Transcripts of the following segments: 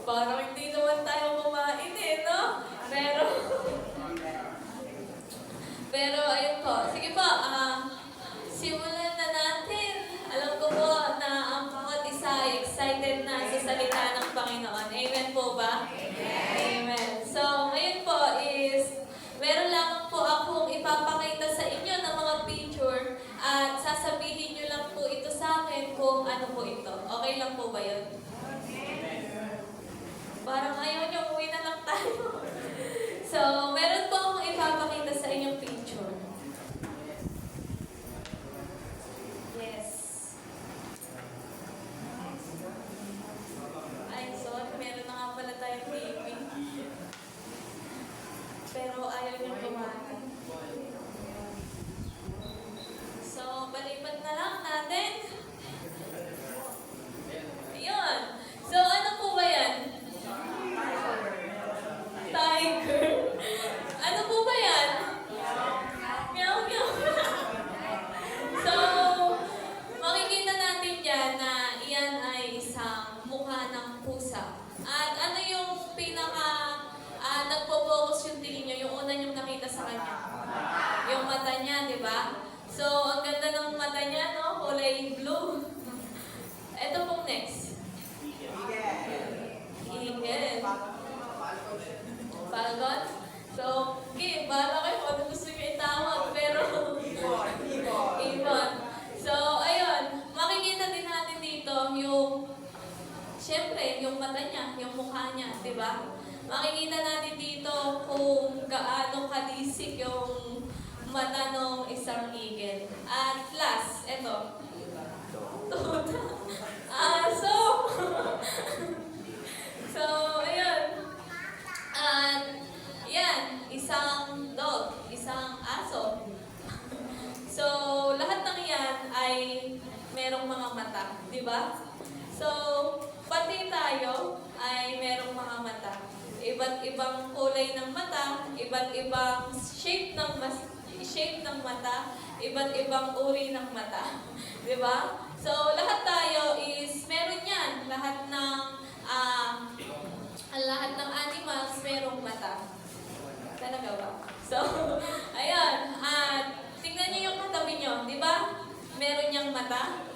Parang hindi naman tayo kumain eh, no? Pero ayun po. Sige po, simulan na natin. Alam ko po na ang bawat isa ay excited na sa salita ng Panginoon. Amen po ba? Amen. So, ngayon po is, meron lamang po akong ipapakita sa inyo ng mga picture at sasabihin nyo lang po ito sa akin kung ano po ito. Okay lang po ba yun? Parang ayaw nyo, uwi na lang tayo. So, meron po akong ipapakita sa inyong picture. Yes. Ay, sorry, meron na nga pala tayong TV. Pero ayaw nyo kumain. So, balipat na lang natin. Ayun. So, ano po ba yan? Tiger. Ano po ba yan? Meow, meow. So, makikita natin dyan na iyan ay isang mukha ng pusa. At ano yung nagpo-focus yung tingin nyo, yung una nyong nakita sa kanya? Yung mata niya, di ba? So, ang ganda ng mata niya, no? Kulay blue. Ito pong next. Eagle. Falcon? So, okay, bahala kayo kung ano gusto nyo itawag, pero... Ibon. So, ayun, makikita din natin dito yung... Siyempre, yung mata niya, yung mukha niya, di ba? Makikita natin dito kung gaano kalisik yung mata ng isang eagle. At last, eto. Tuta. Aso! So, ayun. At, yan, isang dog, isang aso. So, lahat ng yan ay merong mga mata, di ba? So, pati tayo ay merong mga mata. Iba't ibang kulay ng mata, iba't ibang shape ng mata, iba't ibang uri ng mata. Di ba? So, lahat tayo is meron yan. Lahat ng animals merong mata. Talaga ba? So, ayan. At tingnan niyo yung katabi niyo. Di ba? Meron niyang mata?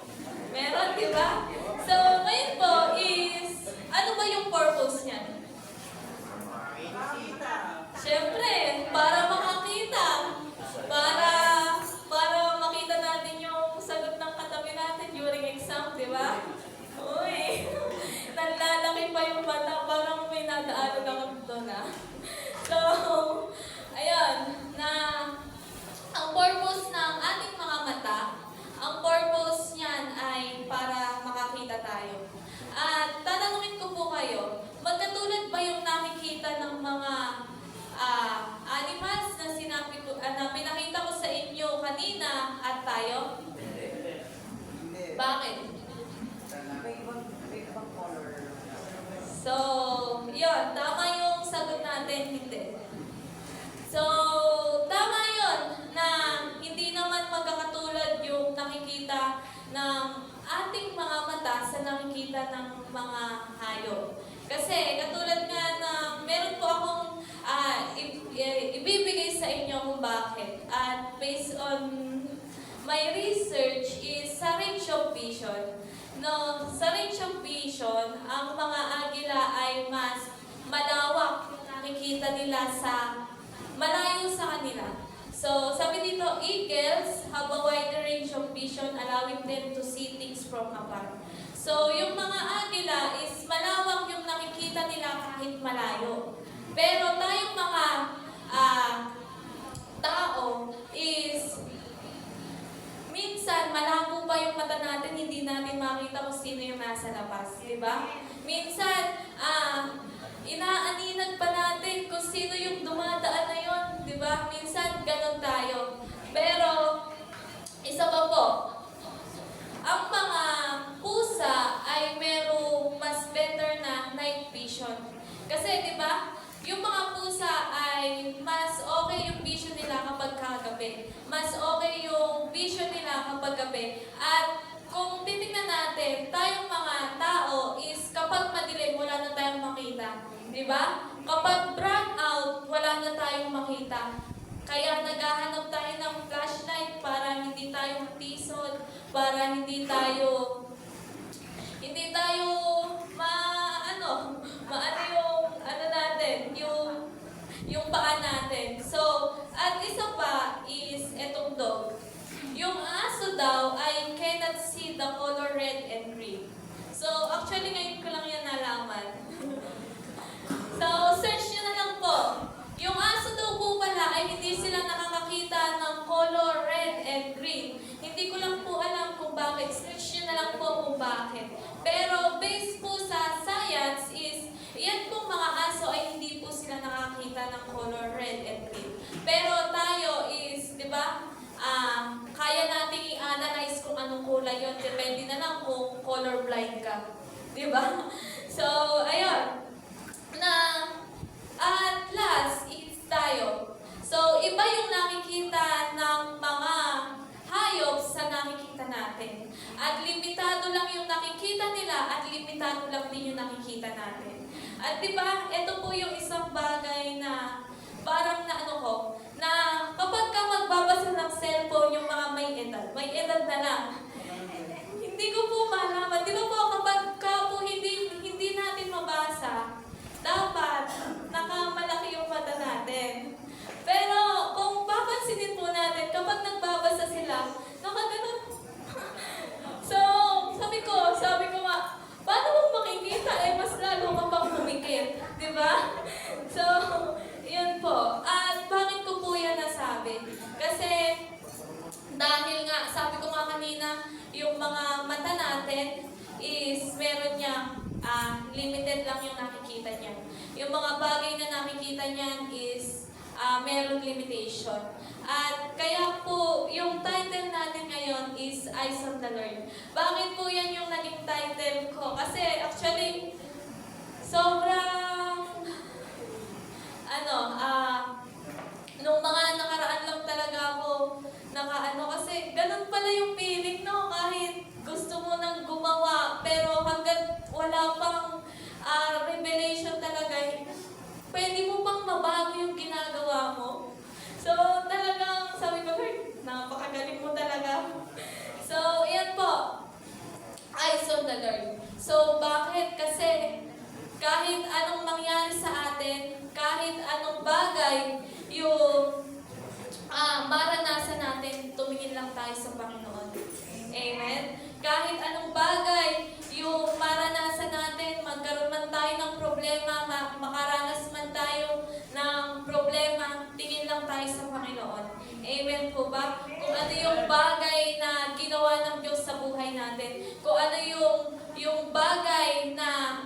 Meron, di ba? So, ngayon po is, ano ba yung purpose niyan? Siyempre, para makakita. Para makita natin yung sagot ng katabi natin during exam, di ba? Uy, nalalaki pa yung mata, parang may nadaanan ako doon na. So, ayun, na ang purpose ng ating mga mata, ang purpose niyan ay para makakita tayo. At tatanungin ko po kayo, magkatulad ba yung nakikita ng mga animals na pinakita ko sa inyo kanina at tayo? Bakit? So, yun, tama yung sagot natin, hindi. So, tama yun na hindi naman magkakatulad yung nakikita ng ating mga mata sa nakikita ng mga hayop. Kasi, katulad nga na meron po akong ibibigay sa inyo kung bakit. At based on my research is sa range of vision. No, sa range of vision, ang mga agila ay mas malawak yung nakikita nila sa malayo sa kanila. So, sabi dito, eagles have a wider range of vision allowing them to see things from afar. So, yung mga agila is malawak yung nakikita nila kahit malayo. Pero tayong mga tao is minsan malabo pa yung mata natin, hindi natin makita kung sino yung nasa labas, di ba? Minsan, inaaninag pa natin kung sino yung dumadaan na yun, di ba? Minsan, ganun tayo. Pero, isa pa po, ang mga pusa ay merong mas better na night vision. Kasi, di ba, yung mga pusa ay mas okay yung vision nila kapag kagabi. Mas okay yung vision nila kapag gabi. At kung titingnan natin, tayong mga tao Di ba? Kapag brown out, wala na tayong makita. Kaya naghahanap tayo ng flashlight para hindi tayo matisod, para hindi tayo yung paa natin. So, at isa pa is etong dog. Yung aso daw ay cannot see the color red and green. So, actually ngayon ko lang yan nalaman. So, search nyo na lang po. Yung aso daw po pala ay hindi sila nakakakita ng color red and green. Hindi ko lang po alam kung bakit. Search nyo na lang po kung bakit. Pero based po sa science is, yan pong mga aso ay hindi po sila nakakita ng color red and green. Pero tayo is, di ba, kaya nating i-analyze kung anong kulay yun. Depende na lang kung color blind ka. Di ba? So, ayun. At last is tayo. So, iba yung nakikita ng mga hayop sa nakikita natin. At limitado lang yung nakikita nila at limitado lang din yung nakikita natin. At diba, ito po yung isang bagay na parang na kapag ka magbabasa ng cellphone yung mga may edad na lang. Hindi ko po malaman. Di ba po kapag ka po hindi natin mabasa, dapat nakamalaki yung mata natin. Pero kung papansinin po natin, kapag nagbabasa sila, nakaganon. So, sabi ko nga, paano mong makikita? Mas lalo ka pang humikit. Diba? So, yun po. At bakit ko po yan nasabi? Kasi, dahil nga, sabi ko nga kanina, yung mga mata natin is meron niya, limited lang yung nakikita niya. Yung mga bagay na nakikita niyan is merong limitation. At kaya po, yung title natin ngayon is Eyes on the Lord. Bakit po yan yung naging title ko? Kasi actually, sobrang, nung mga nakaraan lang talaga ako, kasi ganun pala yung feeling, no? Kahit gusto mo nang gumawa, pero hanggang wala pang revelation talaga, pwede mo pang mabago yung ginagawa mo. So, talagang, sabi ko, Lord, napakagaling mo talaga. So, yan po. Eyes on the Lord. So, bakit? Kasi, kahit anong mangyari sa atin, kahit anong bagay, yung maranasan natin, tumingin lang tayo sa Panginoon. Amen? Kahit anong bagay, yung maranasan natin, magkaroon man tayo ng problema, makaranas man tayo ng problema, tingin lang tayo sa Panginoon. Amen po ba? Kung ano yung bagay na ginawa ng Diyos sa buhay natin, kung ano yung bagay na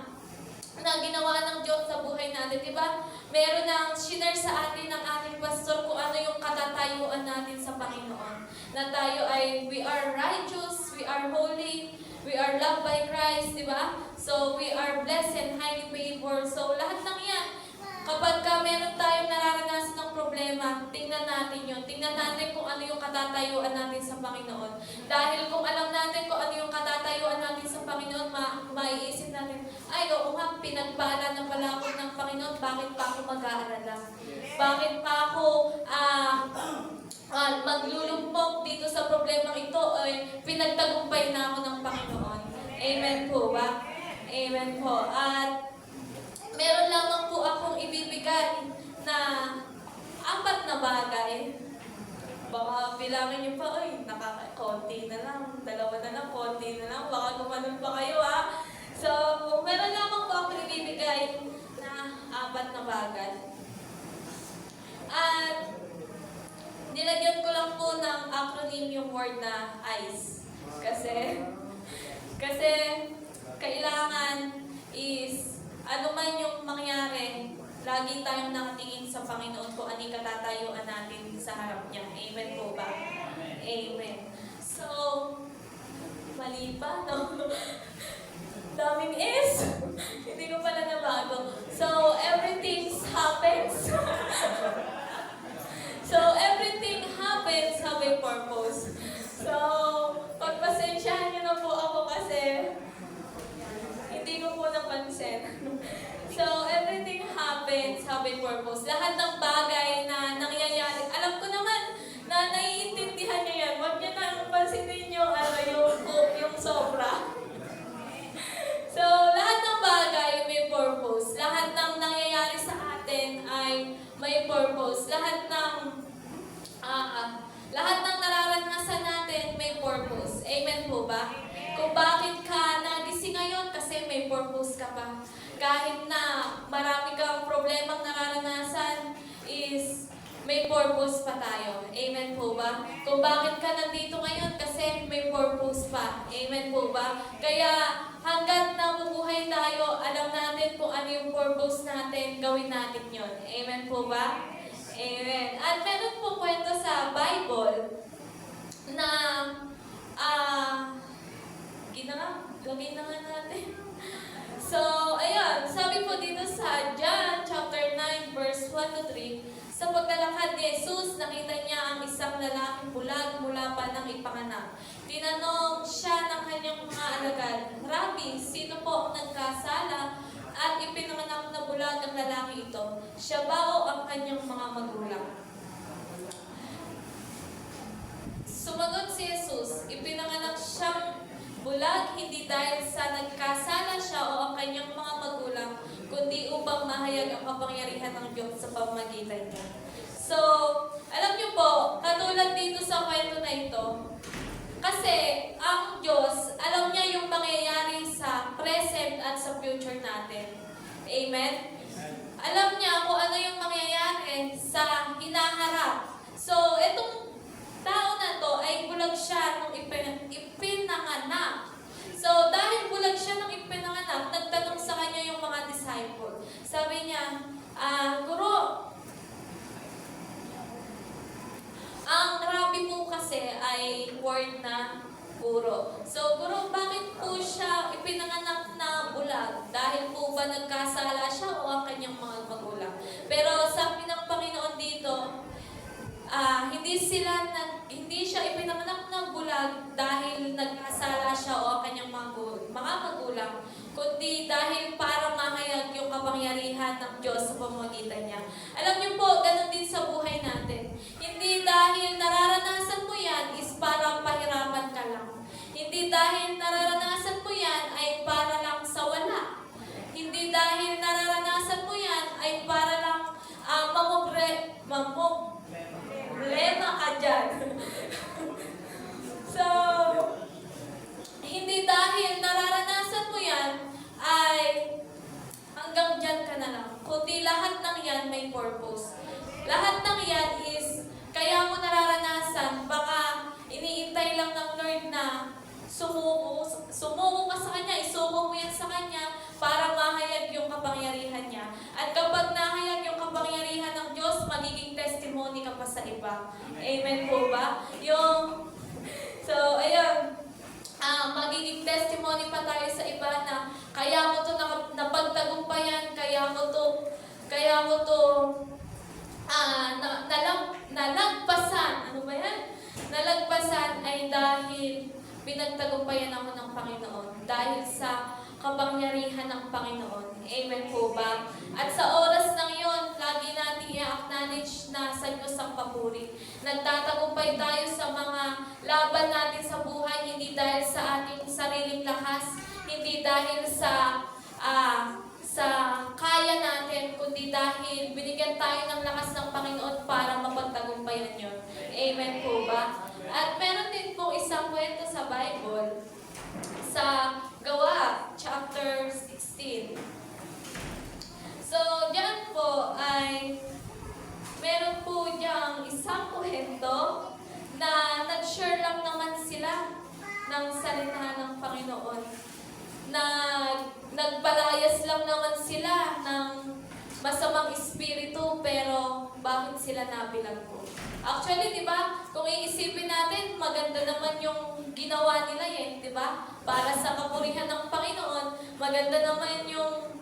ginawa ng Diyos sa buhay natin, di ba? Meron nang share sa atin ng ating pastor kung ano yung katatayuan natin sa Panginoon. Na tayo ay, we are righteous, we are holy, we are loved by Christ, di ba? So, we are blessed and highly favored. So, lahat ng yan, kapag meron tayong nararanasan ng problema, tingnan natin yun. Tingnan natin kung ano yung katatayuan natin sa Panginoon. Dahil kung alam natin kung ano yung katatayuan natin sa Panginoon, maiisip natin, ay, oo nga, pinagpala na pala ako ng Panginoon, bakit pa ako mag-aalala? Bakit pa ako maglulumpok dito sa problemang ito? Ay, pinagtagumpay na ako ng Panginoon. Amen po ba? Amen po. At meron lamang po akong ibibigay na 4 na bagay. Baka bilangin niyo pa, konti na lang, 2 na lang, konti na lang, baka gumanon pa kayo So, meron lamang po akong ibibigay na 4 na bagay. At nilagyan ko lang po ng acronym yung word na eyes. Kasi kailangan is ano man yung mangyari, lagi tayong nakatingin sa Panginoon kung ano yung katatayuan natin sa harap niya. Amen po ba? Amen. So, mali pa, no? Daming is. Hindi ko pala nabago. So, everything happens. So, everything happens have a purpose. So, pagpasensyahan niyo na po ako kasi hindi ko po napansin. So, everything may purpose. Lahat ng bagay na nangyayari, alam ko naman na naiintindihan niyo yan. Huwag niyo nang pansinin yung sobra. So, lahat ng bagay may purpose. Lahat ng nangyayari sa atin ay may purpose. Lahat ng nararanasan natin may purpose. Amen po ba? Kung bakit ka nagising ngayon, kasi may purpose ka pa. Kahit na marami kang problemang nararanasan, is may purpose pa tayo. Amen po ba? Kung bakit ka nandito ngayon, kasi may purpose pa. Amen po ba? Kaya hanggat nabubuhay tayo, alam natin kung ano yung purpose natin, gawin natin yon. Amen po ba? Amen. At meron po kwento sa Bible na lagay na nga natin. So, ayun, sabi po dito sa John chapter 9 verse 1 to 3, sa paglalakad ni Jesus, nakita niya ang isang lalaking bulag mula pa nang ipanganak. Tinanong siya ng kanyang mga alagad, "Rabbi, sino po ang nagkasala at ipinanganak na bulag ang lalaki ito? Siya ba o ang kanyang mga magulang?" Sumagot si Jesus, "Ipinanganak siyang bulag hindi dahil sa nagkasala siya o ang kanyang mga magulang, kundi upang mahayag ang kapangyarihan ng Diyos sa pamamagitan niya." So, alam niyo po, katulad dito sa kwento na ito, kasi ang Diyos, alam niya yung mangyayari sa present at sa future natin. Amen? Alam niya kung ano yung mangyayari sa hinaharap. So, itong tao na to ay bulag siya nung ipinanganak. So, dahil bulag siya nung ipinanganak, nagtanong sa kanya yung mga disciple. Sabi niya, "Guro, ang Rabbi po kasi ay word na guro. So, guro, bakit po siya ipinanganak na bulag? Dahil po ba nagkasala siya o ang kanyang mga magulang?" Pero sabi ng Panginoon dito, hindi siya ipinanganak ng bulag dahil nagkasala siya o ang kanyang mga magulang, kundi dahil para mahayag yung kapangyarihan ng Diyos sa pamamagitan niya. Alam niyo po, ganun din sa buhay natin. Hindi dahil nararanasan mo yan is para pahirapan ka lang. Hindi dahil nararanasan mo yan ay para lang sa wala. Hindi dahil nararanasan mo yan ay para lang problema ka dyan. So, hindi dahil nararanasan mo yan ay hanggang dyan ka na lang. Kundi lahat ng yan may purpose. Lahat ng yan is, kaya mo nararanasan, baka iniintay lang ng Lord na sumuko ka sa Kanya, isuko mo yan sa Kanya para mahayag yung kapangyarihan niya. At kapag nahayag yung kapangyarihan ng Diyos, magiging testimony ka pa sa iba. Amen po ba? Magiging testimony pa tayo sa iba na kaya mo to napagtagumpayan, kaya mo to nalagpasan. Ano ba yan? Nalagpasan ay dahil pinagtagumpayan ako ng Panginoon. Dahil sa kapangyarihan ng Panginoon. Amen po ba? At sa oras ng iyon, lagi natin i-acknowledge na sa Diyos ang papuri. Nagtatagumpay tayo sa mga laban natin sa buhay, hindi dahil sa ating sariling lakas, hindi dahil sa kaya natin, kundi dahil binigyan tayo ng lakas ng Panginoon para mapagtagumpayan yun. Amen po ba? At meron din po isang kwento sa Bible, sa Gawa, chapter 16. So, diyan po ay meron po diyang isang kwento na nag-share lang naman sila ng salita ng Panginoon. Nagpalayas lang naman sila ng masamang espiritu, pero bakit sila nabilang po? Actually, di ba, kung iisipin natin, maganda naman yung ginawa nila di ba? Para sa kapurihan ng Panginoon, maganda naman yung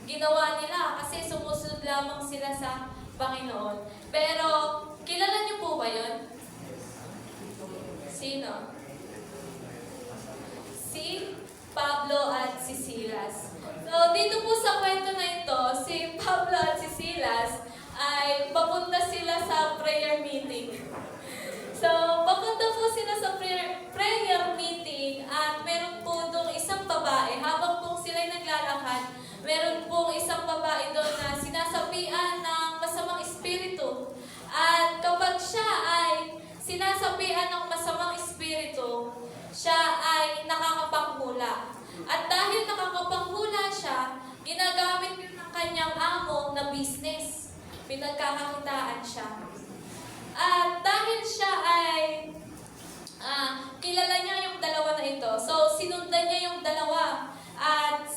ginawa nila kasi sumusunod lamang sila sa Panginoon. Pero, kilala niyo po ba yun? Sino? Si Pablo at si Silas. So, dito po sa kwento na ito, si Pablo at si Silas, papunta sila sa prayer meeting. So, papunta po sila sa prayer meeting at meron po doon isang babae. Habang po sila'y naglalakad, meron pong isang babae doon na sinasapian ng masamang espiritu. At kapag siya ay sinasapian ng masamang espiritu, siya ay nakakapanghula. At dahil nakakapanghula siya, ginagamit yun ng kanyang amo na business. Pinagkakakitaan siya. At dahil siya ay kilala niya yung dalawa na ito. So, sinundan niya yung dalawa. At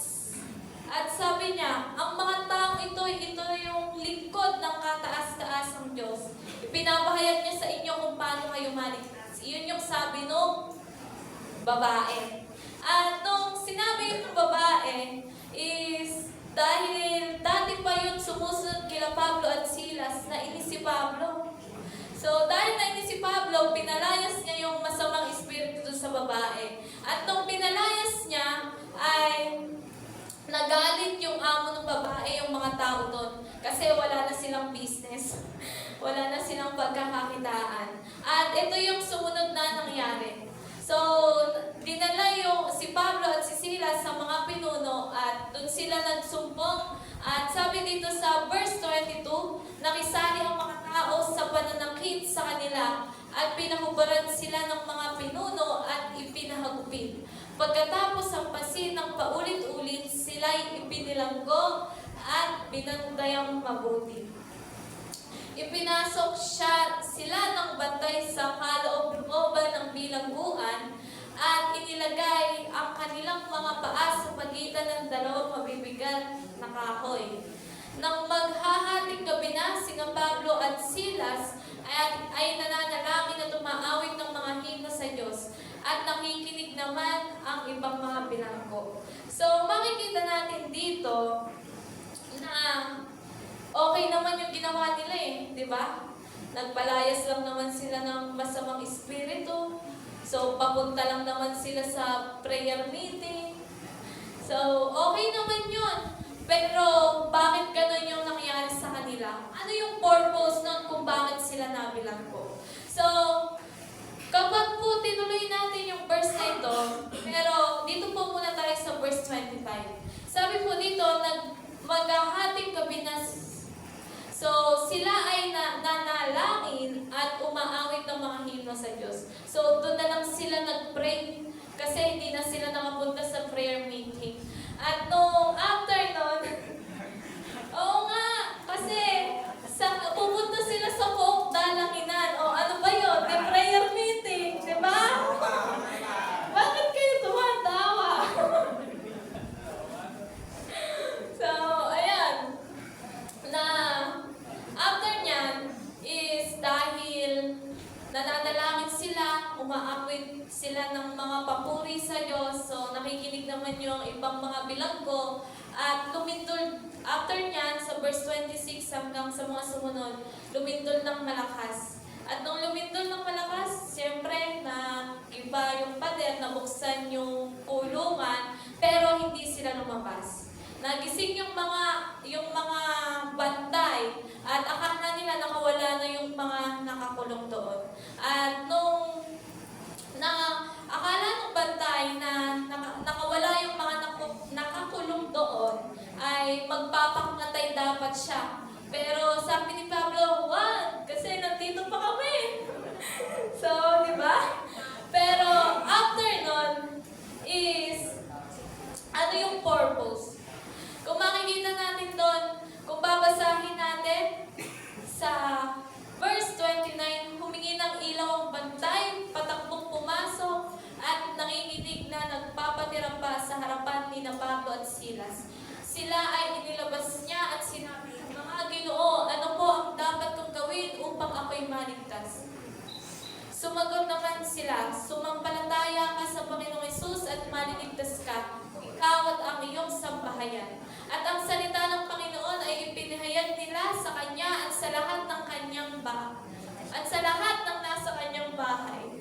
sabi niya, ang mga taong ito yung lingkod ng kataas-taasang Diyos. Ipinapahayag niya sa inyo kung paano kayo maligtas. Iyon yung sabi nung babae. At nung sinabi yung babae is dahil dati pa yun sumusunod kila Pablo at Silas, nainis si Pablo. So, dahil nainis si Pablo, pinalayas niya yung masamang espiritu doon sa babae. At nung pinalayas niya, ay nagalit yung amo ng babae, yung mga tao doon. Kasi wala na silang business. Wala na silang pagkakakitaan. At ito yung sumunod na nangyari. So, dinala yung si Pablo at si Silas sa mga pinuno at doon sila nagsumbong. At sabi dito sa verse 22, nakisali ang mga tao sa pananakit sa kanila at pinahubaran sila ng mga pinuno at ipinahagupit. Pagkatapos ang pasin ng paulit-ulit, sila'y ipinilanggo at binandayang mabuti. Ipinasok sila ng bantay sa kaloob-looban ng bilangguan at inilagay ang kanilang mga paa sa pagitan ng dalawang mabibigat na kahoy. Nang maghahating gabi na, sina Pablo at Silas ay nananalangin at umaawit ng mga himno sa Diyos at nakikinig naman ang ibang mga bilanggo. So, makikita natin dito na okay naman yung ginawa nila di ba? Nagpalayas lang naman sila ng masamang espiritu. So, papunta lang naman sila sa prayer meeting. So, okay naman yun. Pero, bakit ganun yung nangyari sa kanila? Ano yung purpose nun kung bakit sila nabilanggo? So, kapag po tinuloy natin yung verse na ito, pero dito po muna tayo sa verse 25. Sabi po dito, maghahating gabi na. So, sila ay nanalangin at umaawit ng mga himno sa Diyos. So, doon na lang sila nag-pray kasi hindi na sila nakapunta sa prayer meeting. At no, after nun, oo nga, kasi pupunta sila sa Pope Dalanginan. O ano ba yun? The prayer meeting, di ba? Bakit kayo tumatawa? So, ayan. Na after nyan is dahil nananalangin sila, umaawit sila ng mga papuri sa Diyos. So, nakikinig naman yung ibang mga bilanggo. At lumindol, after nyan, sa verse 26 hanggang sa mga sumunod, lumindol ng malakas. At nung lumindol ng malakas, siyempre, na iba yung pader, nabuksan yung kulungan, pero hindi sila lumabas. Nagising yung mga bantay at akala nila nakawala na yung mga nakakulong doon. At nung akala ng bantay na nakawala yung mga nakakulong doon, ay magpapaknatay dapat siya. Pero sabi ni Pablo, wag, kasi nandito pa kami. So, di ba? Pero after nun is, ano yung purpose? Kung makikita natin doon, kung babasahin natin sa verse 29, humingi ng ilaw ang bantay, patakbong pumasok, at nanginginig na nagpapatira pa sa harapan ni Pablo at Silas. Sila ay inilabas niya at sinabi, mga Ginoo, ano po ang dapat kong gawin upang ako'y maligtas? Sumagot naman sila, sumampalataya ka sa Panginoong Hesus at maliligtas ka, ikaw at ang iyong sambahayan. At ang salita ng Panginoon ay ipinahayag nila sa kanya at sa lahat ng kanyang at sa lahat ng nasa kanyang bahay.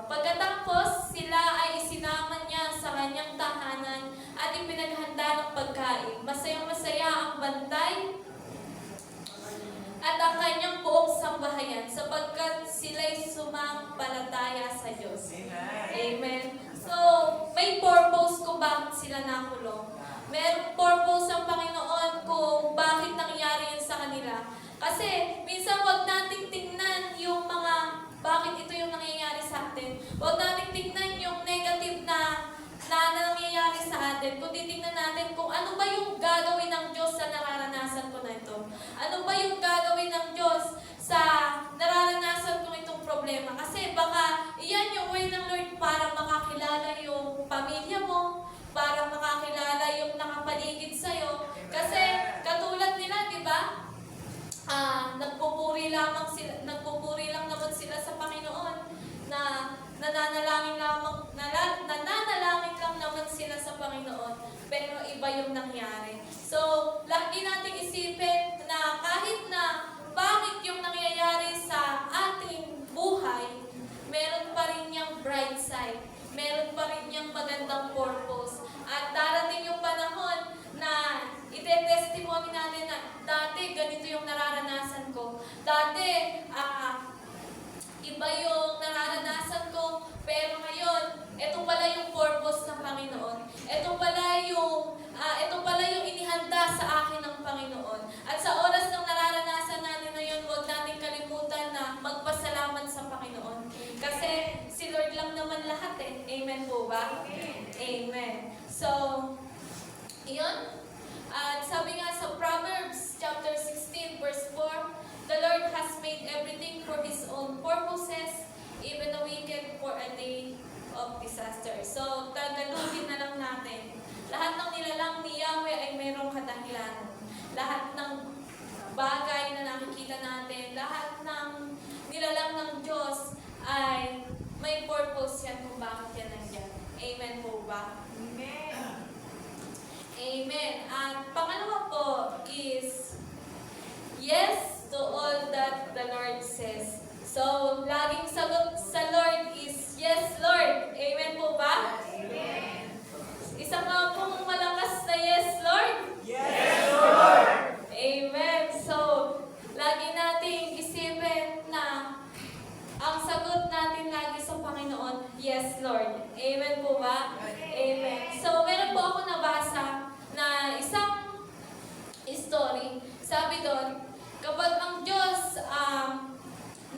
Pagkatapos, sila ay isinama niya sa kanyang tahanan at ipinaghanda ng pagkain. Masayang-masaya ang bantay yan sapagkat sila'y sumampalataya sa Diyos. Amen. So, may purpose kung bakit sila nakulong. Merong purpose ang Panginoon kung bakit nangyari yan sa kanila. Kasi, minsan wag nating tingnan yung mga, bakit ito yung nangyayari sa atin. Wag nating tingnan yung negative na nangyayari sa atin. Kung titingnan natin kung ano ba yung gagawin ng Diyos sa nararanasan ko na ito. Ano ba yung gagawin ng Diyos sa nararanasan ko itong problema. Kasi baka iyan yung way ng Lord para makakilala yung pamilya mo, para makakilala yung nakapaligid sa'yo. Kasi katulad nila, di ba? Nagpupuri lang naman sila sa Panginoon na nananalangin lang naman sila sa Panginoon, pero iba yung nangyari. So, lagi nating isipin na kahit na bakit yung nangyayari sa ating buhay, meron pa rin niyang bright side, meron pa rin niyang magandang purpose. At darating yung panahon na ite-testimony natin na dati ganito yung nararanasan ko. Dati, iba yung nararanasan ko, pero ngayon, ito pala yung purpose ng Panginoon. Ito pala yung inihanda sa akin ng Panginoon. At sa oras ng nararanasan natin na yun, huwag natin kalimutan na magpasalamat sa Panginoon. Kasi si Lord lang naman lahat eh. Amen po ba? Amen. So, iyon. At sabi nga sa Proverbs chapter 16 verse 4, the Lord has made everything for His own purposes, even the wicked for a day of disaster. So, tagalogin na lang natin. Lahat ng nilalang ni Yahweh ay mayroong kadahilanan. Lahat ng bagay na nakikita natin, lahat ng nilalang ng Diyos ay may purpose yan kung bakit yan nandiyan. Amen po ba? Amen. Amen. At pangalawa po is yes to all that the Lord says. So, laging sagot sa Lord is yes, Lord. Amen po ba? Amen. Isa nga pong malakas na yes, Lord. Yes, Lord. Amen. So, lagi nating isipin na ang sagot natin lagi sa Panginoon, yes, Lord. Amen po ba? Amen. So, meron po ako nabasa na isang story. Sabi doon, kapag ang Diyos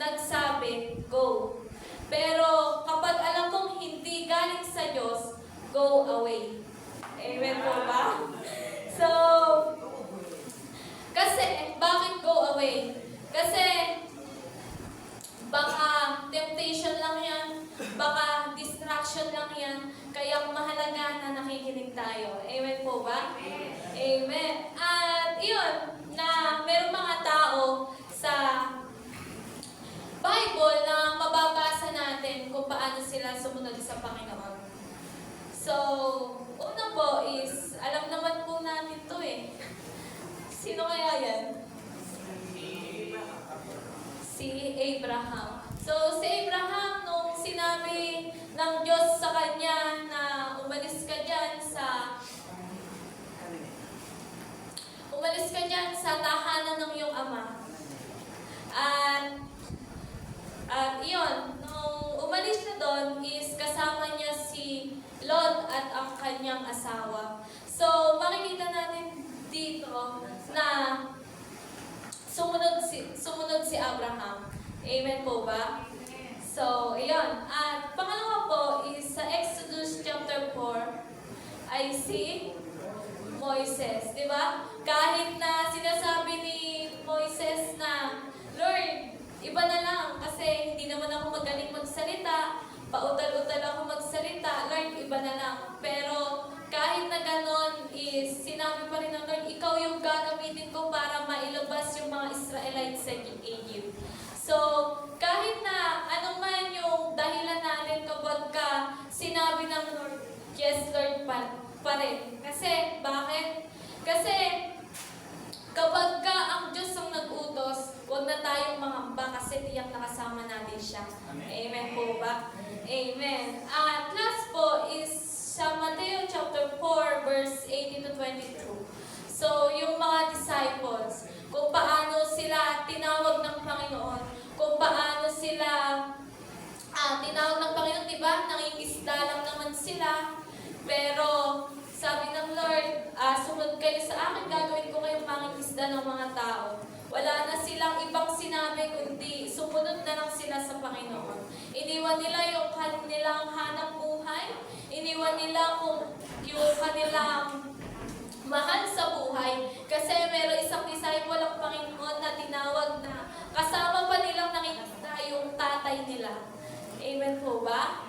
nagsabi, go. Pero kapag alam mong hindi galing sa Diyos, go away. Amen po ba? So, kasi, bakit go away? Kasi, baka temptation lang yan, baka distraction lang yan, kaya mahalaga na nakikinig tayo. Amen po ba? Amen. At yun, na merong mga tao sa Bible na mababasa natin kung paano sila sumunod sa Panginoon. So, una po is, alam naman po natin to eh. Sino kaya yan? Si Abraham. So, si Abraham, nung sinabi ng Diyos sa kanya na umalis ka dyan sa tahanan ng iyong ama. At iyon, nung umalis na doon is kasama niya si Lot at ang kanyang asawa. So, makikita natin dito na sumunod si Abraham. Amen po ba? So, iyon. At pangalawa po is sa Exodus chapter 4 ay si Moises. Diba? Kahit na sinasabi ni Moises na, Lord, iba na lang kasi hindi naman ako magaling magsalita, pautal-utal ako magsalita, Lord, iba na lang. Pero kahit na ganon is sinabi pa rin ng Lord, ikaw yung gagamitin ko para mailabas yung mga Israelites sa Egypt. So, kahit na anuman yung dahilan natin kapag sinabi ng Lord, yes Lord pa rin. Kasi, bakit? Kasi, kapag ang Diyos ang nag-utos, huwag na tayong mangamba kasi tiyak nakasama natin siya. Amen po ba? Amen. At last po is sa Mateo chapter 4 verse 18 to 22. So, yung mga disciples, kung paano sila tinawag ng Panginoon, kung diba? Nangingisda lang naman sila. Pero sabi ng Lord, sumunod kayo sa akin, gagawin ko kayong mangingisda ng mga tao. Wala na silang ibang sinabi, kundi sumunod na lang sila sa Panginoon. Iniwan nila yung kanilang hanap buhay. Iniwan nila yung kanilang mahal sa buhay. Kasi meron isang disciple ang Panginoon na tinawag na kasama pa nilang nangingisda yung tatay nila. Amen po ba?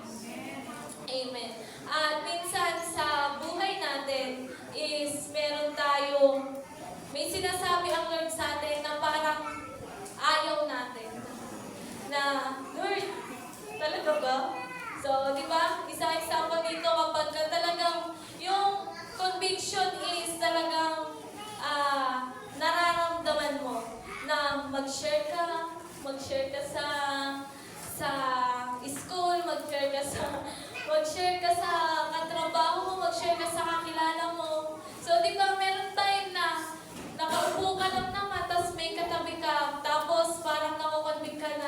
Amen. At minsan sa buhay natin is meron tayong, may sinasabi ang Lord sa atin na parang ayaw natin. Na, Lord, talaga ba? So, di ba? Isang example dito kapag talagang yung conviction is talagang nararamdaman mo na mag-share ka sa school, mag-share ka sa katrabaho mo, mag-share ka sa kakilala mo. So, di ba, meron time na nakaupo ka lang naman, tapos may katabi ka, tapos parang nakukonvict ka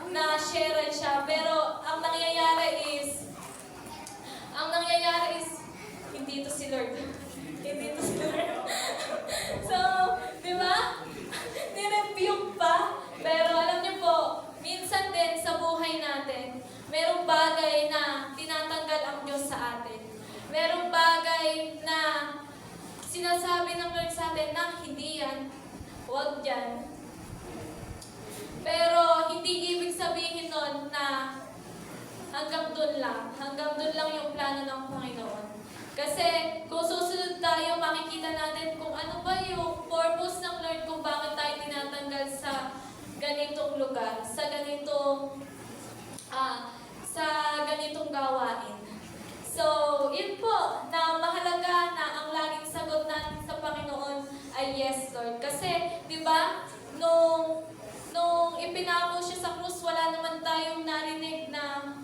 na share siya. Pero ang nangyayari is, hindi to si Lord. Hindi to si Lord. So, di ba? Nirebuke pa. Pero alam niyo po, minsan din sa buhay natin, merong bagay na tinatanggal ang Diyos sa atin. Merong bagay na sinasabi ng Lord sa atin na hindi yan, huwag dyan. Pero hindi ibig sabihin nun na hanggang doon lang yung plano ng Panginoon. Kasi kung susunod tayo, makikita natin kung ano ba yung purpose ng Lord kung bakit tayo tinatanggal sa ganitong lugar, sa ganitong gawain. So, yun po, na mahalaga na ang laging sagot natin sa Panginoon ay yes, Lord. Kasi, di ba, nung ipinako siya sa krus, wala naman tayong narinig na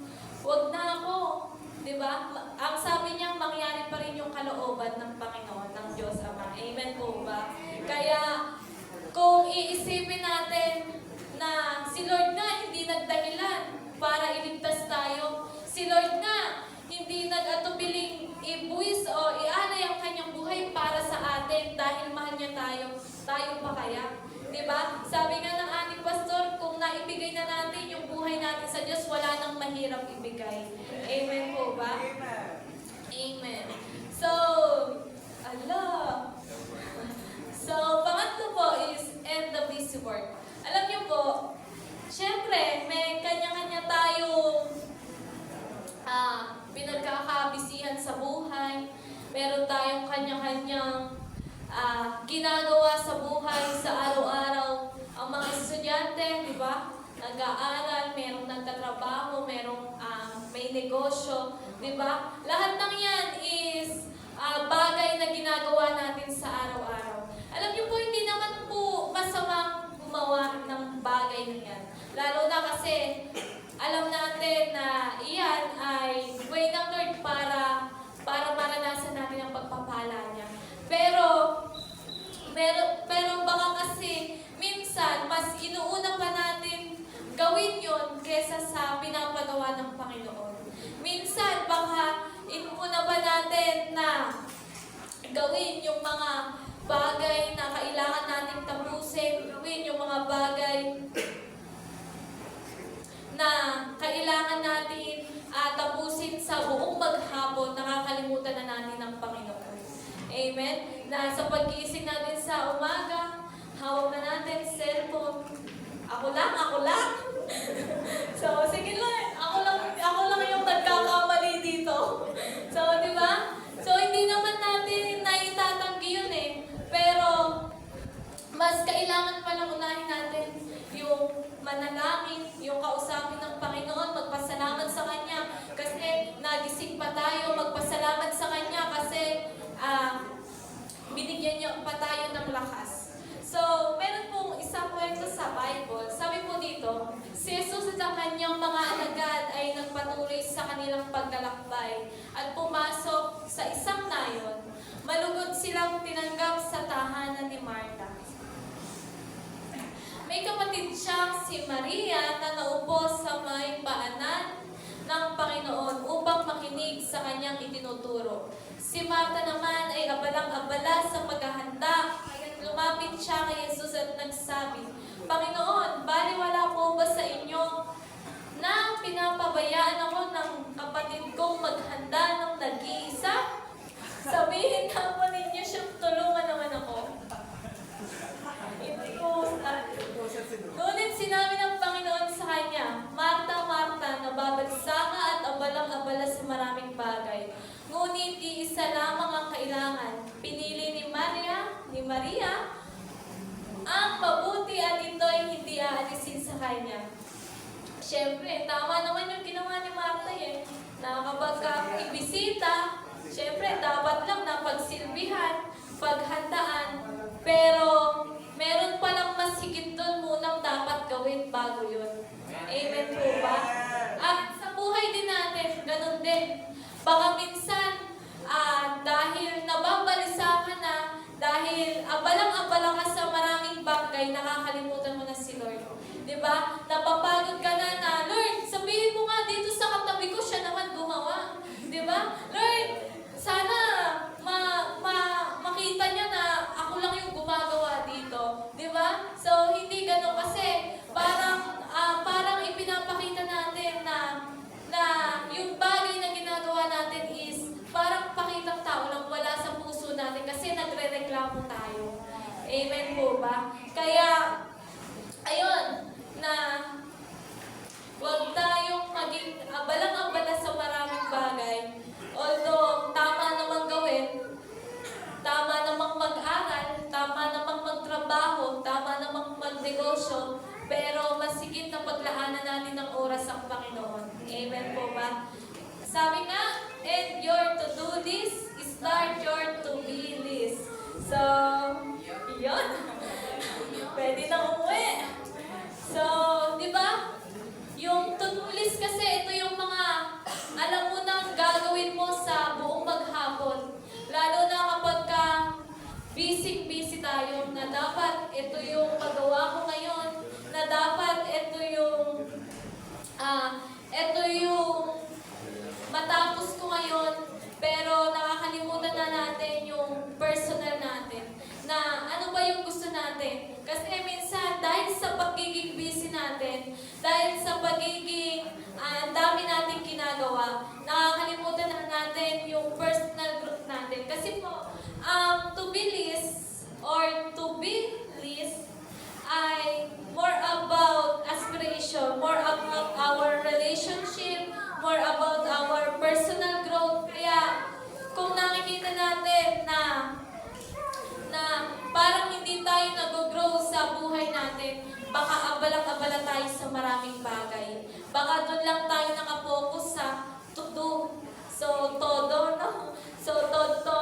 wag na ako. Di ba? Ang sabi niya, mangyari pa rin yung kalooban ng Panginoon, ng Diyos Ama. Amen po ba? Kaya, kung iisipin natin na si Lord nga hindi nagdahilan para iligtas tayo, si Lord nga hindi nag-atubiling ibuwis o ialay ang kanyang buhay para sa atin dahil mahal niya tayo pa kaya? Diba? Sabi nga ng ating pastor, kung naibigay na natin yung buhay natin sa Diyos, wala nang mahirap ibigay. Amen po ba? Amen. So, pangatlo po is end the busy work. Alam niyo po, syempre, may kanya-kanya tayong pinagkakabisihan sa buhay. Meron tayong kanya-kanyang ginagawa sa buhay sa araw-araw. Ang mga estudyante, di ba? Nag-aaral, merong nagtatrabaho, merong may negosyo, di ba? Lahat ng yan is bagay na ginagawa natin sa araw-araw. Alam niyo po, hindi naman po masamang gumawa ng bagay na yan. Lalo na kasi alam natin na iyan ay way ng Lord para maranasan natin ang pagpapala niya. Pero baka kasi minsan mas inuuna pa natin gawin yon kesa sa pinapagawa ng Panginoon. Minsan baka inuuna pa natin na gawin yung mga bagay na kailangan natin tapusin, gawin yung mga bagay na kailangan natin tapusin sa buong maghapon, nakakalimutan na natin ang Panginoon. Amen? Na sa pag-iising natin sa umaga, hawak na natin cellphone. Ako lang. So, sige lang, ako lang yung nagkakamali dito. So, di ba? So, hindi naman natin naitatanggi yun eh. Pero, mas kailangan palang unahin natin yung manalangin, yung kausapin ng Panginoon, magpasalamat sa Kanya kasi nagising pa tayo, magpasalamat sa Kanya kasi binigyan niya pa tayo ng lakas. So, meron pong isang kwento sa Bible. Sabi po dito, si Jesus at ang kanyang mga alagad ay nagpatuloy sa kanilang paglalakbay at pumasok sa isang nayon. Malugod silang tinanggap sa tahanan ni Martha. May kapatid siyang si Maria na naupo sa may paanan ng Panginoon itinuturo. Si Marta naman ay abalang-abala sa paghahanda, kaya lumapit siya kay Jesus at nagsabi, Panginoon, baliwala po ba sa inyo na pinapabayaan ako ng kapatid kong maghanda ng nag-iisa? Sabihin na po ninyo siyang tulungan naman ako. Hindi ko Ngunit sinabi ng Panginoon sa kanya, Marta, Marta, nababalsama at abalang-abala sa maraming bagay. Ngunit iisa lamang ang kailangan. Pinili ni Maria, ang mabuti at ito ay hindi aalisin sa kanya. Siyempre, tama naman yung ginawa ni Marta eh. Na kapag ibisita, siyempre, dapat lang napagsilbihan, paghandaan. Pero, meron palang mas higit doon munang dapat gawin bago yun. Amen po ba? At sa buhay din natin, ganun din. Baka minsan, dahil nababalisa ka na, dahil abalang-abala ka sa maraming bagay, nakakalimutan mo na si Lord. Diba? Napapagod ka na, Lord, sabihin mo nga dito sa katabi ko, siya naman gumawa. Diba? Lord, sana makita niya na ako lang yung gumagawa dito. Diba? So, hindi ganun kasi parang ipinapakita natin na yung bagay na ginagawa natin is parang pakitang tao lang wala sa puso natin kasi nagre-reklamo tayo. Amen po ba? Kaya, ayun, na huwag tayong maging abalang-abala sa maraming bagay. Although, tama namang gawin, tama namang mag-aral, tama namang magtrabaho, tama namang magnegosyo, pero masigit na paglaanan natin ng oras ang Panginoon. Amen po ba? Sabi nga, and your to-do list, start your to-be list. So, yun. Pwede na umuwi. So, di ba? Yung to-do list kasi, ito yung mga alam mo nang gagawin mo sa buong maghapon. Lalo na kapag busy tayo, na dapat ito yung magawa ko ngayon, na dapat ito yung matapos ko ngayon, pero nakakalimutan na natin yung personal natin. Na ano ba yung gusto natin? Kasi minsan, dahil sa pagiging busy natin, dahil sa pagiging dami nating ginagawa, nakakalimutan na natin yung personal growth natin. Kasi po, to-be list or to-be list ay more about aspiration, more about our relationship, more about our personal growth. Kaya, kung nakikita natin na parang hindi tayo nag-grow sa buhay natin, baka abalang-abala tayo sa maraming bagay. Baka doon lang tayo nakapokus sa to-do. So, todo, no? So, todo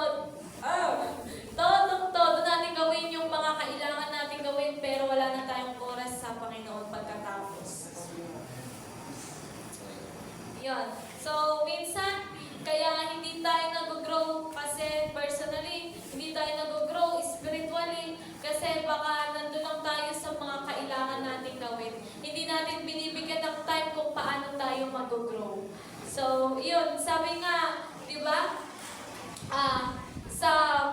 natin gawin yung mga kailangan natin gawin, pero wala na tayong oras sa Panginoon pagkatapos. Yun. So, minsan, kaya hindi tayo nag-grow kasi personally, hindi tayo nag-grow spiritually kasi baka nandun lang tayo sa mga kailangan natin gawin. Hindi natin binibigyan ng time kung paano tayo mag-grow. So, yun. Sabi nga, di ba? Sa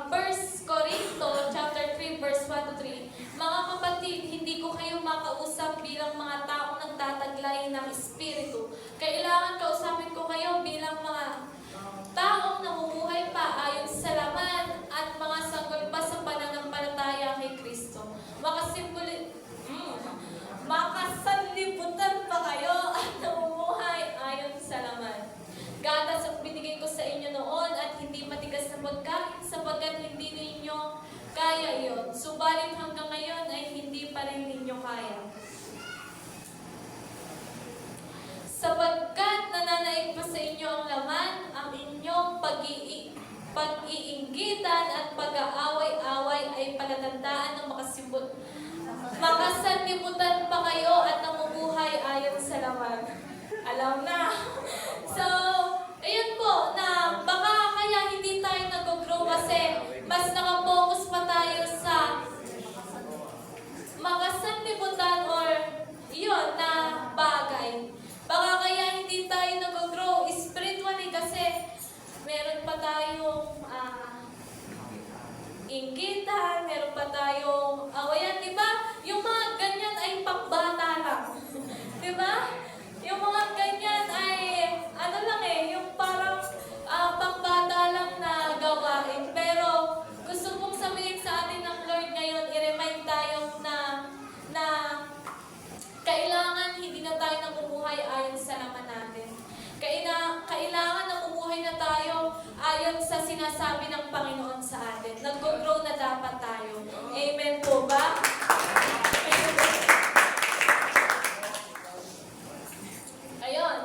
1 Corinto, chapter 3, verse 1 to 3, mga kapatid, hindi ko kayo makausap bilang mga taong nagtataglay ng Espiritu. Kailangan kausapin ko kayo bilang mga taong namumuhay pa ayon sa laman at mga sanggol pa sa pananampalataya kay Kristo. Makasanlibutan pa kayo at namumuhay ayon sa laman. Gatas ang binigay ko sa inyo noon at hindi matigas na pagkain sapagkat hindi ninyo kaya iyon. Subalit hanggang ngayon ay hindi pa rin ninyo kaya. Sapagkat nananaig pa sa inyo ang laman, ang inyong pag-iinggitan at pag-aaway-away ay palatandaan ng makasanlibutan pa kayo at namumuhay ayon sa laman. Alam na. So, ayun po, na baka kaya hindi tayo nag-grow kasi mas nakapokus pa tayo sa makasanlibutan or yun na bagay. Baka kaya hindi tayo nag-grow spiritually kasi meron pa tayong inggitan, meron pa tayong awayan, di ba? Yung mga ganyan ay pambata lang. Di ba? Yung mga ganyan ay, ano lang yung parang pambata lang na gawain. Pero gusto kong sabihin sa atin ng Lord ngayon, i-remind tayo na kailangan hindi na tayo namumuhay ayon sa laman natin. Kailangan namumuhay na tayo ayon sa sinasabi ng Panginoon sa atin. Nag-grow na dapat tayo. Amen po ba? Ayun,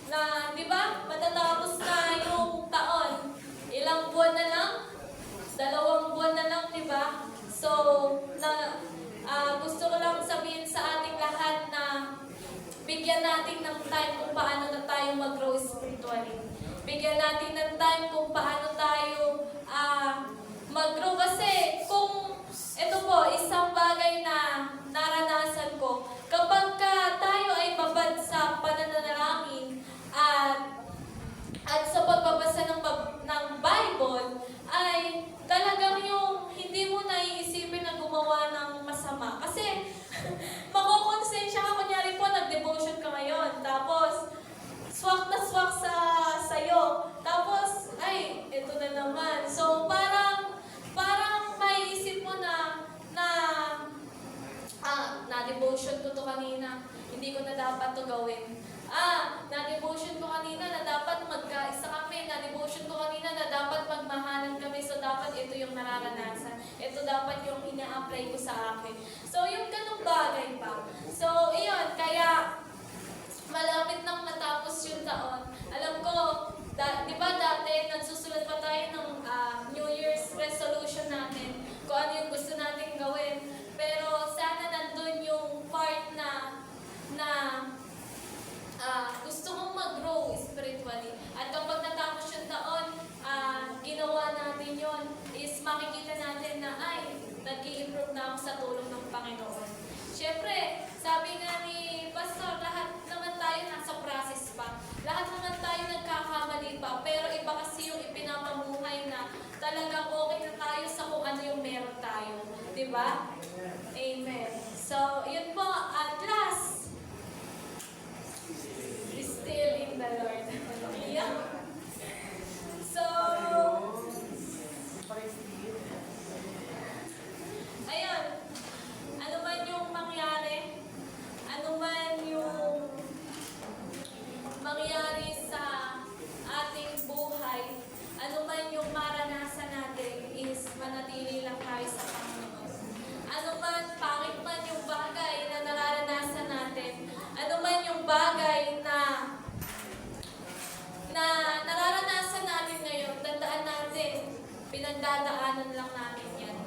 na di ba, matatapos na yung taon. Ilang buwan na lang? 2 buwan na lang, di ba? So, gusto ko lang sabihin sa ating lahat na bigyan natin ng time kung paano na tayo mag-grow spiritually. Bigyan natin ng time kung paano tayo mag-grow. Kasi kung ito po, isang bagay na naranasan ko, kapag tayo ay babad sa pananalangin at sa pagbabasa ng Bible, ay talagang yung hindi mo naiisipin na gumawa ng masama. Kasi makukonsensya ka, kunyari po, nag-devotion ka ngayon, tapos swak na swak sa'yo, tapos, ay, ito na naman. So, parang maiisip mo na-devotion ko to kanina, hindi ko na dapat to gawin. Na-devotion ko kanina na dapat magkaisa kami, na-devotion ko kanina na dapat magmahalan kami, so dapat ito yung nararanasan. Ito dapat yung ina-apply ko sa akin. So, yung ganung bagay pa. So, iyon, kaya malapit nang matapos yung taon. Alam ko, di ba dati, nagsusulat pa tayo ng New Year's resolution natin, kung ano yung gusto natin gawin. Pero sana nandun yung part na gusto mong mag-grow spiritually. At kapag natapos yung taon, ginawa natin yon, is makikita natin na nag-i-improve na ako sa tulong ng Panginoon. Siyempre, sabi nga ni Pastor, lahat naman tayo nasa process pa. Lahat naman tayo nagkakamali pa. Pero iba kasi yung ipinapamuhay na talagang okay na tayo sa kung ano yung meron tayo. Diba? Amen. So, yun po. At last, still in the Lord. Yeah. So, ayun. Ano man yung mangyari, ano man yung mangyari sa ating buhay, ano man yung maranasan natin is manatili lang tayo sa Panginoon. Ano man, pangit man yung bagay na nararanasan natin, ano man yung bagay na nararanasan natin ngayon, tandaan natin, pinagdadaanan lang natin yan.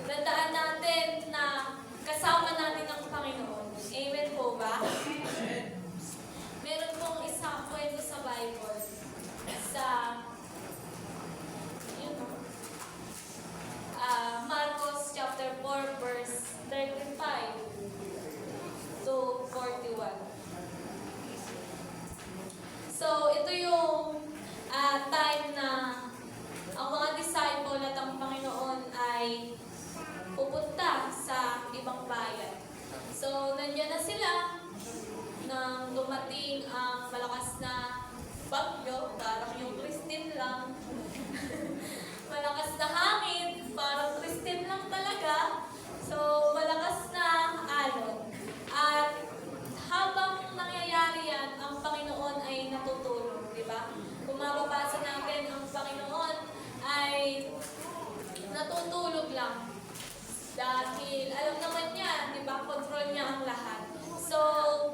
Tandaan natin na kasama natin ang Panginoon. Amen po ba? Meron pong isang kwento sa Bible. Sa Marcos chapter 4 verse 35 to 41. So, ito yung time na ang mga disciple at ang Panginoon ay pupunta sa ibang bayan. So, nandiyan na sila nang dumating ang malakas na bagyo, parang yung Christine lang. Malakas na hangin, parang Christine lang talaga. So, malakas na alon. At habang nangyayari yan, ang Panginoon ay natutulog, di ba? Kung mababasa natin, ang Panginoon ay natutulog lang. Dahil alam naman niya, di ba, control niya ang lahat. So,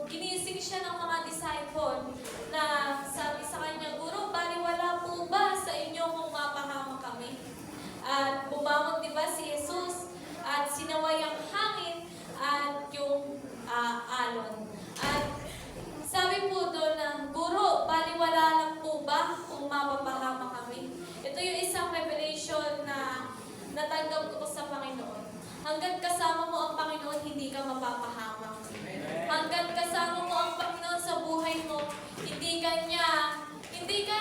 ginising siya ng mga disciple na sabi sa kanya, Guro, baliwala po ba sa inyo kung mapahama kami? At bumangon, di ba, si Jesus at sinaway ang hangin at yung alon. At sabi po doon na, Guro, baliwala lang po ba kung mapapahama kami? Ito yung isang revelation na natanggap ko sa Panginoon. Hanggat kasama mo ang Panginoon, hindi ka mapapahamak. Hanggat kasama mo ang Panginoon sa buhay mo, hindi ka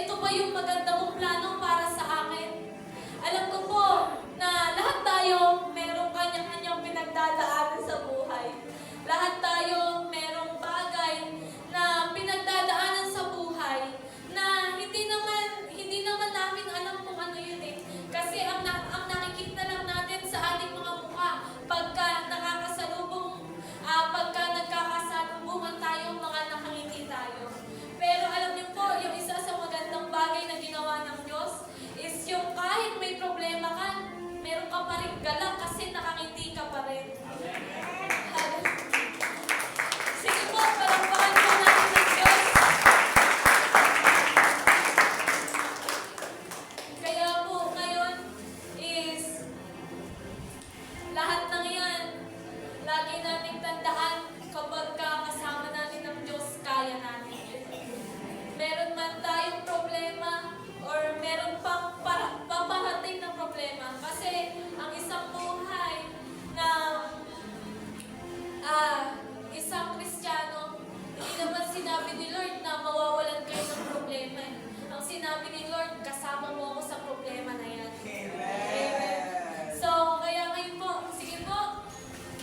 ito ba yung maganda mong plano para sa akin? Alam ko po na lahat tayo merong kanya-kanyang pinagdadaanan sa buhay. Lahat tayo merong bagay na pinagdadaanan sa buhay na hindi naman namin alam kung ano yun eh. Kasi ang nakikita lang natin sa ating mga mukha pagka nagkakasalubungan tayo, mga nakangiti tayo. Pero alam niyo po, yung isa sa magandang bagay na ginawa ng Diyos is yung kahit may problema ka, meron ka pa rin galak kasi nakangiti ka pa rin. Sige po, palakpakan po natin ng Diyos. Kaya po ngayon is lahat ng yan, lagi nating tandaan kapag kasama natin ng Diyos, kaya natin. Meron man tayong problema or meron pang paparating na problema. Kasi ang isang buhay na isang Kristiyano, hindi naman sinabi ni Lord na mawawalan kayo ng problema. Ang sinabi ni Lord, kasama mo ako sa problema na yan. Amen. So, kaya ngayon po, sige po,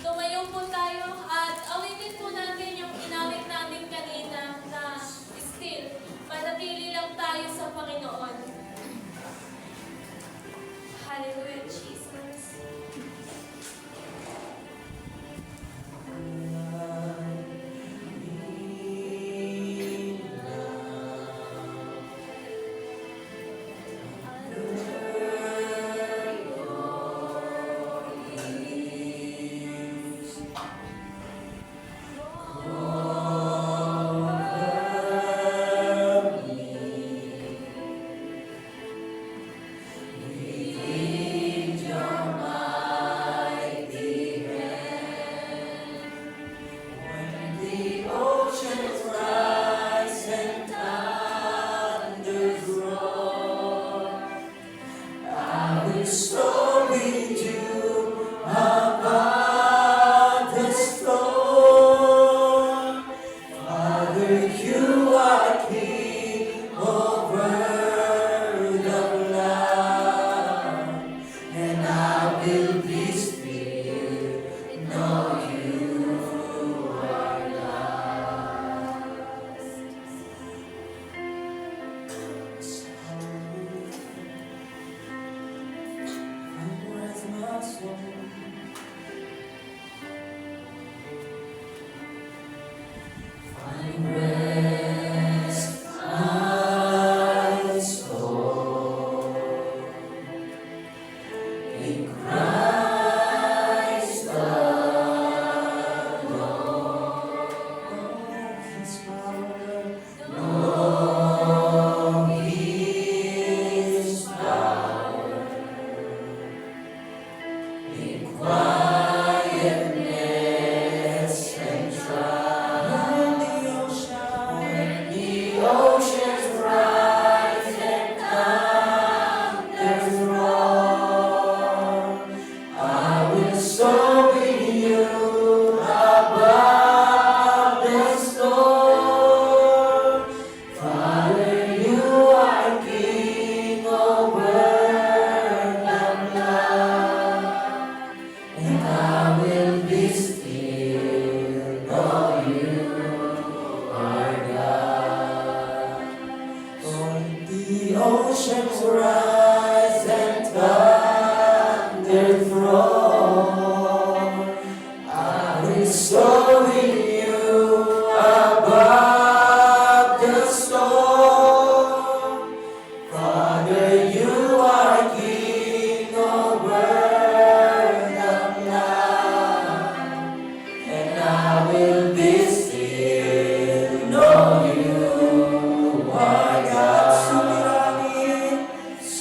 tumayo po tayo at awitin po natin yung inawit natin kanina na still, manatili lang tayo sa Panginoon. Hallelujah, Jesus. Oceans rise and thunder roar. I will soar with you above the storm. Father, you are King over the land, and I will be still, know you are God.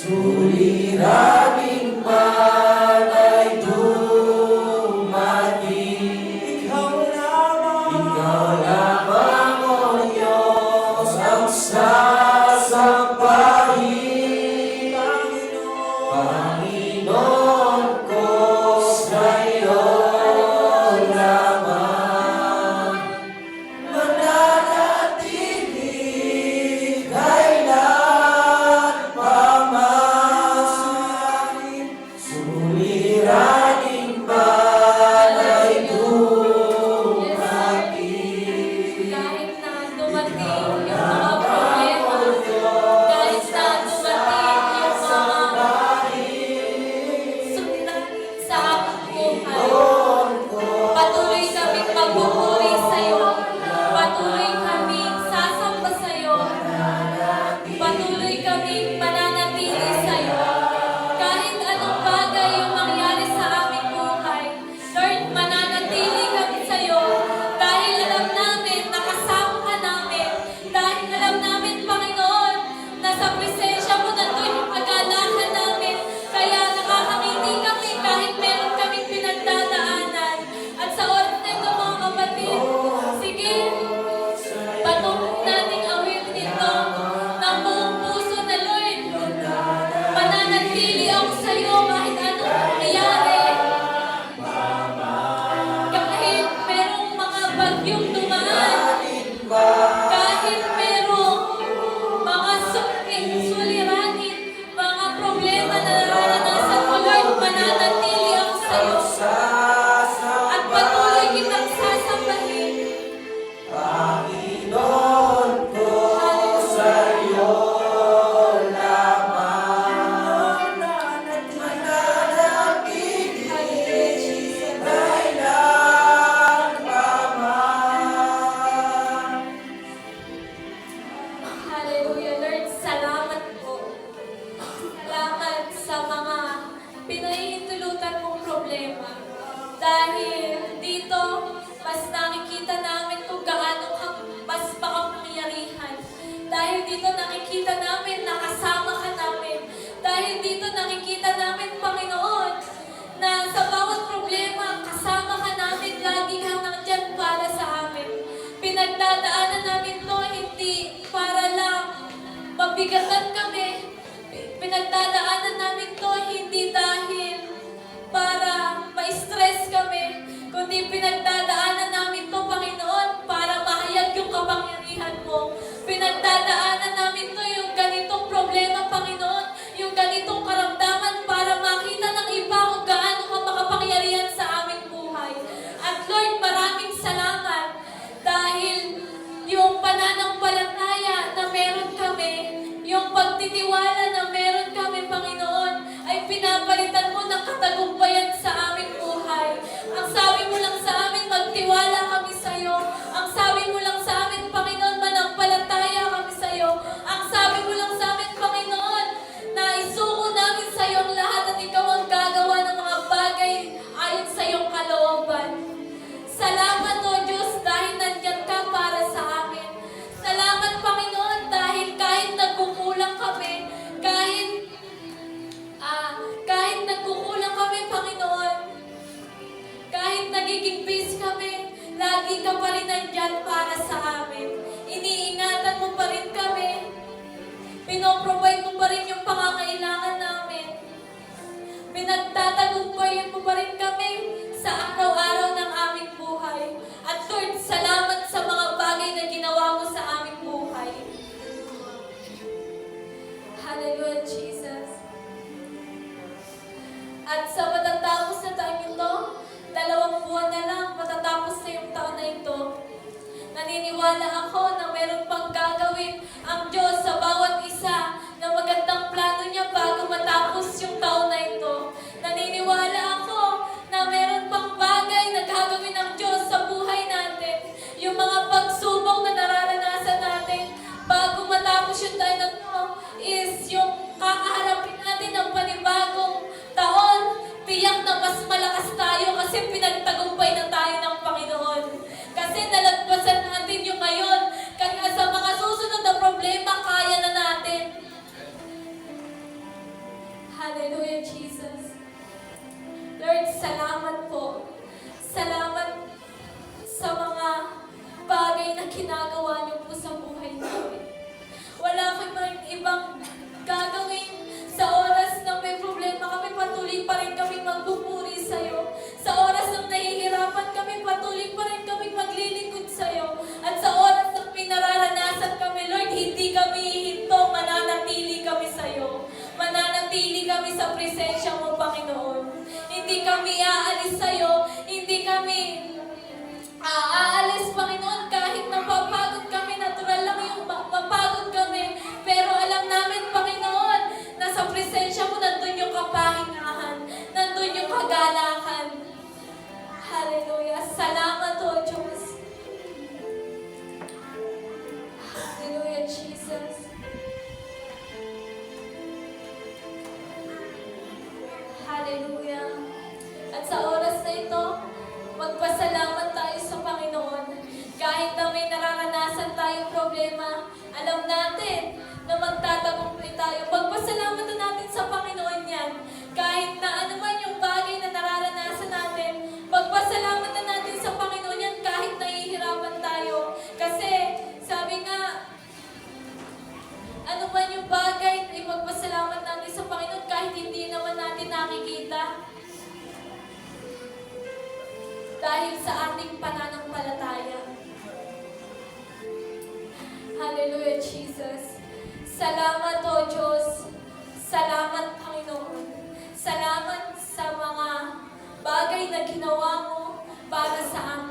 Suliraning man ay pinupulutan mong problema. Dahil dito, mas nakikita namin kung gaano ka mas makapangyarihan. Dahil dito nakikita namin na kasama ka namin. Dahil dito nakikita namin, Panginoon, na sa bawat problema, kasama ka namin, lagi kang nandyan para sa amin. Pinagdadaanan namin to hindi para lang mabigatan kami. Pinagdadaanan namin to hindi dahil para ma-stress kami, kundi pinagdadaanan namin to, Panginoon, para mahayag yung kapangyarihan mo. Pinagdadaanan namin to yung ganitong problema, Panginoon, yung ganitong karamdaman para makita ng iba kung gaano ka makapangyarihan sa aming buhay. At Lord, maraming salamat dahil yung pananampalataya na meron kami, yung pagtitiwala na meron kami, Panginoon, ay pinapalitan mo ng katagumpayan sa aming buhay. Ang sabi mo lang sa amin, magtiwala kami sa iyo. Ang sabi mo lang sa amin, Panginoon, manampalataya kami sa iyo. Ang sabi mo lang sa amin, Panginoon, na isuko namin sa iyo ang lahat at ikaw ang gagawa ng mga bagay ayon sa iyong kalooban. Salamat, O Diyos, dahil nandyan ka para sa amin. Salamat, Panginoon, dahil kahit nagkukulang kami, kahit nagkukulang kami, Panginoon, kahit nagiging busy kami, lagi ka pa rin nandyan para sa amin. Iniingatan mo pa rin kami. Pinoprovide mo pa rin yung pangangailangan namin. Pinagtatagumpayan mo pa rin kami sa araw-araw ng aming buhay. At Lord, salamat sa mga bagay na ginawa mo sa aming buhay. Hallelujah, Jesus. At sa matatapos na taon ito, 2 buwan na lang, matatapos na yung taon na ito. Naniniwala ako na meron pang gagawin ang Diyos sa bawat isa na magandang plano niya bago matapos yung taon na ito. Naniniwala ako na meron pang bagay na gagawin ng Diyos sa buhay natin. Yung mga pagsubok na nararanasan natin bago matapos yung taon na ito is yung kakaharapin natin ng panibagong taon. Tiyak na mas malakas tayo kasi pinagtagumpay na tayo ng Panginoon. Kasi nalagpasan natin yung ngayon. Kaya sa mga susunod na problema, kaya na natin. Hallelujah, Jesus. Lord, salamat po. Salamat sa mga bagay na ginagawa niyo po sa buhay namin. Wala kaming ibang gagawin sa oras na may problema kami, patuloy pa rin kami magpupuri sa'yo. Sa oras na nahihirapan kami, patuloy pa rin kami maglilingkod sa'yo. At sa oras na may nararanasan kami, Lord, hindi kami hihinto, mananatili kami sa'yo. Mananatili kami sa presensya mo, Panginoon. Hindi kami aalis sa'yo, hindi kami aalis, Panginoon, kahit napapagod kami, natural lang yung mapagod kami. Pero alam namin, Panginoon, na sa presensya mo, nandun yung kapahingahan, nandun yung kagalakan. Hallelujah. Salamat, O Diyos. Hallelujah, Jesus. Hallelujah. At sa oras na ito, magpasalamat tayo sa Panginoon. Kahit na may nararanasan tayong problema, alam natin na magtatagumpay tayo. Magpasalamat na natin sa Panginoon yan. Kahit na ano man yung bagay na nararanasan natin, magpasalamat na natin sa Panginoon yan kahit nahihirapan tayo. Kasi sabi nga, ano man yung bagay, ay magpasalamat natin sa Panginoon kahit hindi naman natin nakikita. Dahil sa ating pananampalataya. Hallelujah, Jesus. Salamat, O Diyos. Salamat, Panginoon. Salamat sa mga bagay na ginawa mo para sa amin.